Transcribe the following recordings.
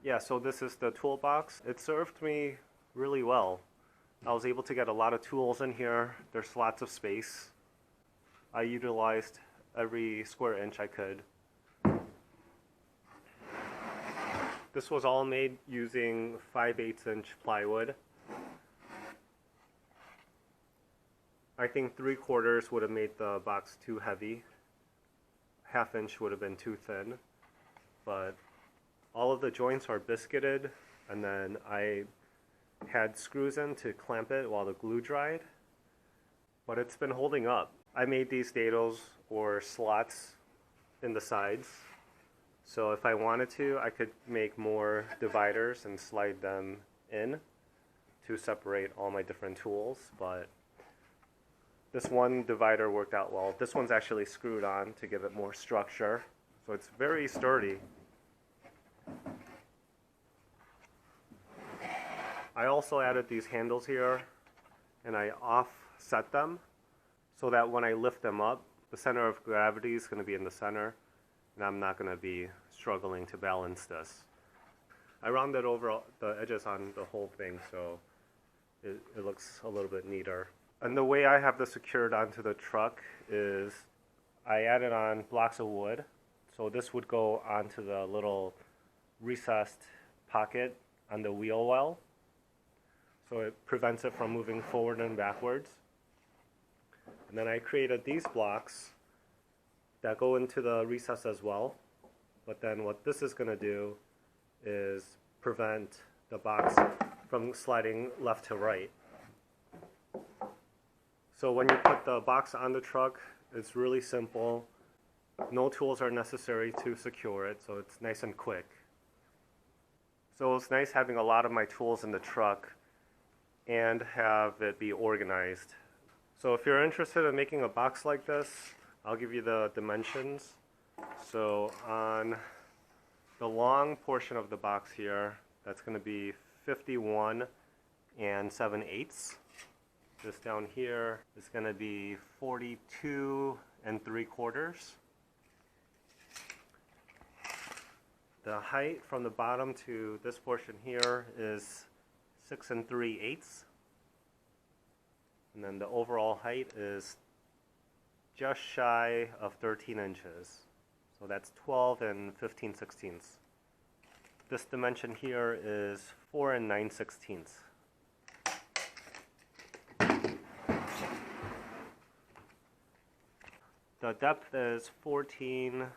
Yeah, so this is the toolbox. It served me really well. I was able to get a lot of tools in here. There's lots of space. I utilized every square inch I could. This was all made using 5/8 inch plywood. I think 3/4 would have made the box too heavy. 1/2 inch would have been too thin. But all of the joints are biscuited, and then I had screws in to clamp it while the glue dried. But it's been holding up. I made these dados or slots in the sides. So if I wanted to, I could make more dividers and slide them in to separate all my different tools, but this one divider worked out well. This one's actually screwed on to give it more structure, so it's very sturdy. I also added these handles here, and I offset them so that when I lift them up, the center of gravity is going to be in the center, and I'm not going to be struggling to balance this. I rounded over the edges on the whole thing, so it looks a little bit neater. And the way I have this secured onto the truck is I added on blocks of wood. So this would go onto the little recessed pocket on the wheel well. So it prevents it from moving forward and backwards. And then I created these blocks that go into the recess as well. But then what this is going to do is prevent the box from sliding left to right. So when you put the box on the truck, it's really simple. No tools are necessary to secure it, so it's nice and quick. So it's nice having a lot of my tools in the truck and have it be organized. So if you're interested in making a box like this, I'll give you the dimensions. So on the long portion of the box here, that's going to be 51 7/8. This down here is going to be 42 3/4. The height from the bottom to this portion here is 6 3/8. And then the overall height is just shy of 13 inches. So that's 12 15/16. This dimension here is 4 9/16. The depth is 14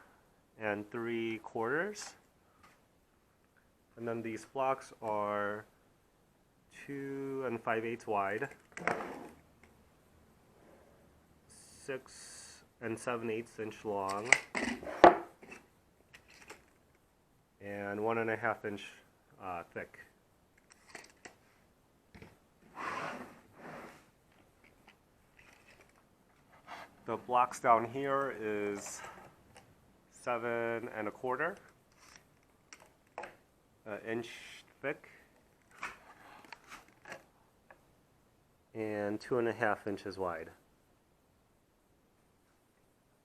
3/4. And then these blocks are 2 5/8 wide, 6 7/8 inch long, and 1 1/2 inch thick. The blocks down here is 7 1/4 inch thick and 2 1/2 inches wide.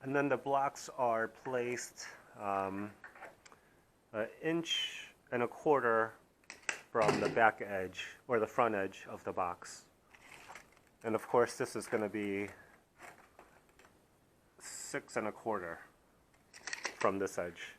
And then the blocks are placed 1 1/4 from the back edge or the front edge of the box. And of course this is going to be 6 1/4 from this edge.